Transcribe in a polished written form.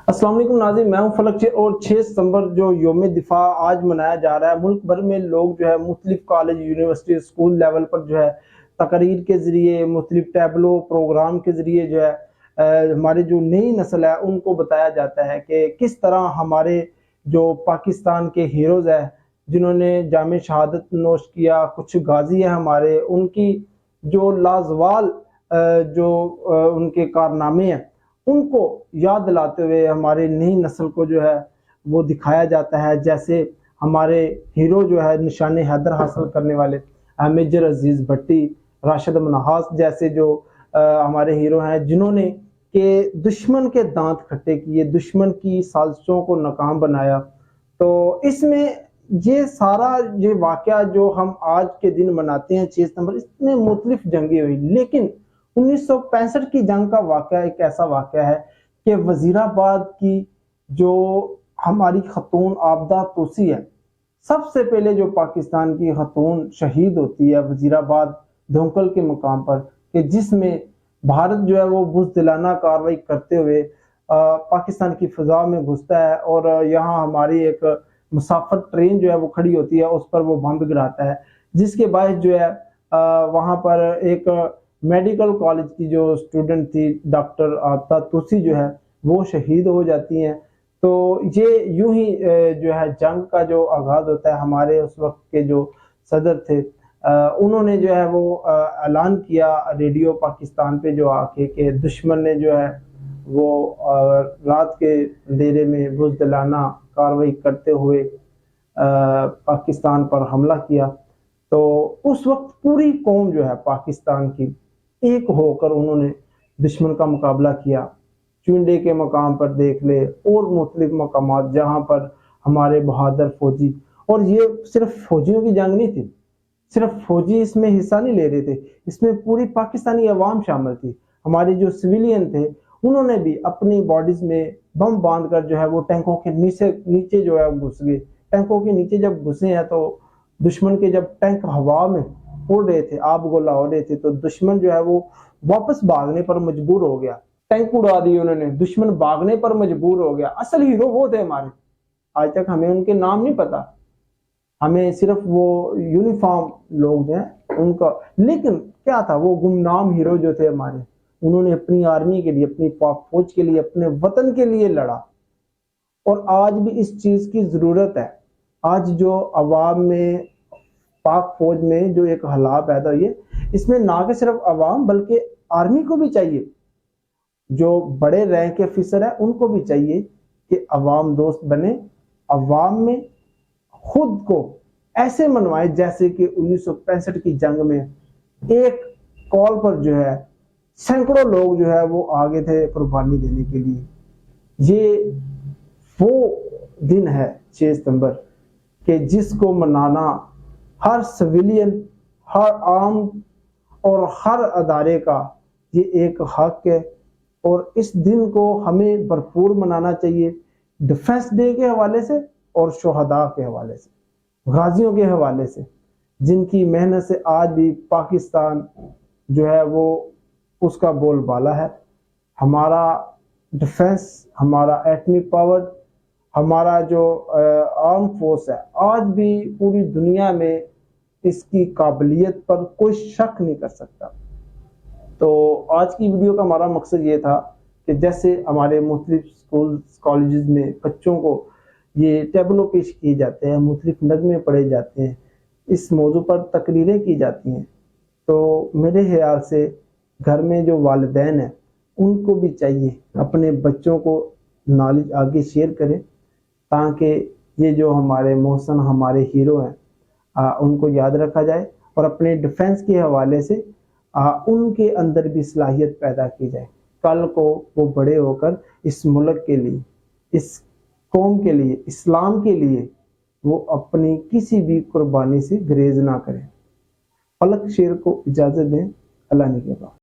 السلام علیکم ناظرین، میں ہوں فلک چیر اور 6 ستمبر جو یوم دفاع آج منایا جا رہا ہے، ملک بھر میں لوگ جو ہے مختلف کالج، یونیورسٹی، اسکول لیول پر جو ہے تقریر کے ذریعے، مختلف ٹیبلو پروگرام کے ذریعے جو ہے ہمارے جو نئی نسل ہے ان کو بتایا جاتا ہے کہ کس طرح ہمارے جو پاکستان کے ہیروز ہیں جنہوں نے جام شہادت نوش کیا، کچھ غازی ہیں ہمارے، ان کی جو لازوال جو ان کے کارنامے ہیں ان کو یاد دلاتے ہوئے ہمارے نئی نسل کو جو ہے وہ دکھایا جاتا ہے۔ جیسے ہمارے ہیرو جو ہے نشان حیدر حاصل کرنے والے میجر عزیز بھٹی، راشد منہاس جیسے جو ہمارے ہیرو ہیں جنہوں نے کہ دشمن کے دانت کھٹے کیے، دشمن کی سازشوں کو ناکام بنایا۔ تو اس میں یہ سارا یہ واقعہ جو ہم آج کے دن مناتے ہیں 6 ستمبر، اس میں مختلف جنگیں ہوئی، لیکن 1965 کی جنگ کا واقعہ ایک ایسا واقعہ ہے کہ وزیر آباد کی جو ہماری خاتون عابدہ توسی ہے، سب سے پہلے جو پاکستان کی خاتون شہید ہوتی ہے وزیر آباد دھونکل کے مقام پر، کہ جس میں بھارت جو ہے وہ بزدلانہ کارروائی کرتے ہوئے پاکستان کی فضا میں گھستا ہے اور یہاں ہماری ایک مسافر ٹرین جو ہے وہ کھڑی ہوتی ہے، اس پر وہ بم گراتا ہے، جس کے باعث جو ہے وہاں پر ایک میڈیکل کالج کی جو اسٹوڈنٹ تھی ڈاکٹر عابدہ توسی جو ہے وہ شہید ہو جاتی ہیں۔ تو یہ یوں ہی جو ہے جنگ کا جو آغاز ہوتا ہے۔ ہمارے اس وقت کے جو صدر تھے انہوں نے جو ہے وہ اعلان کیا ریڈیو پاکستان پہ جو آ کے کہ دشمن نے جو ہے وہ رات کے اندھیرے میں بزدلانہ کارروائی کرتے ہوئے پاکستان پر حملہ کیا۔ تو اس وقت پوری قوم جو ہے پاکستان کی ایک ہو کر انہوں نے دشمن کا مقابلہ کیا۔ چونڈے کے مقام پر دیکھ لے اور مختلف مقامات جہاں پر ہمارے بہادر فوجی، اور یہ صرف فوجیوں کی جنگ نہیں تھی، صرف فوجی اس میں حصہ نہیں لے رہے تھے، اس میں پوری پاکستانی عوام شامل تھی۔ ہمارے جو سویلین تھے انہوں نے بھی اپنی باڈیز میں بم باندھ کر جو ہے وہ ٹینکوں کے نیچے جو ہے گھس گئے۔ ٹینکوں کے نیچے جب گھسے ہیں تو دشمن کے جب ٹینک ہوا میں اڑ رہے تھے، آب گولا ہو رہے تھے، تو دشمن جو ہے وہ واپس بھاگنے پر مجبور ہو گیا، ٹینک اڑا دی انہوں نے، دشمن بھاگنے پر مجبور ہو گیا۔ اصل ہیرو وہ تھے ہمارے، آج تک ہمیں ان کے نام نہیں پتا، ہمیں صرف وہ یونیفارم لوگ ہیں ان کا، لیکن کیا تھا وہ گمنام ہیرو جو تھے ہمارے، انہوں نے اپنی آرمی کے لیے، اپنی پاک فوج کے لیے، اپنے وطن کے لیے لڑا۔ اور آج بھی اس چیز کی ضرورت ہے۔ آج جو عوام میں پاک فوج میں جو ایک حالات پیدا ہوئی ہے، اس میں نہ کہ صرف عوام بلکہ آرمی کو بھی چاہیے، جو بڑے رینک کے افسر ہیں ان کو بھی چاہیے کہ عوام دوست بنے، عوام میں خود کو ایسے منوائے جیسے کہ 1965 کی جنگ میں ایک کال پر جو ہے سینکڑوں لوگ جو ہے وہ آگے تھے قربانی دینے کے لیے۔ یہ وہ دن ہے 6 ستمبر کہ جس کو منانا ہر سویلین، ہر عام اور ہر ادارے کا یہ ایک حق ہے، اور اس دن کو ہمیں بھرپور منانا چاہیے، ڈیفنس ڈے کے حوالے سے اور شہداء کے حوالے سے، غازیوں کے حوالے سے، جن کی محنت سے آج بھی پاکستان جو ہے وہ اس کا بول بالا ہے۔ ہمارا ڈیفنس، ہمارا ایٹمی پاور، ہمارا جو آرم فورس ہے آج بھی پوری دنیا میں اس کی قابلیت پر کوئی شک نہیں کر سکتا۔ تو آج کی ویڈیو کا ہمارا مقصد یہ تھا کہ جیسے ہمارے مختلف اسکول کالجز میں بچوں کو یہ ٹیبلو پیش کیے جاتے ہیں، مختلف نغمے پڑھے جاتے ہیں، اس موضوع پر تقریریں کی جاتی ہیں، تو میرے خیال سے گھر میں جو والدین ہیں ان کو بھی چاہیے اپنے بچوں کو نالج آگے شیئر کریں، تاکہ یہ جو ہمارے محسن ہمارے ہیرو ہیں ان کو یاد رکھا جائے، اور اپنے ڈیفنس کے حوالے سے ان کے اندر بھی صلاحیت پیدا کی جائے، کل کو وہ بڑے ہو کر اس ملک کے لیے، اس قوم کے لیے، اسلام کے لیے وہ اپنی کسی بھی قربانی سے گریز نہ کریں۔ فلک شیر کو اجازت دیں، اللہ نگہبان۔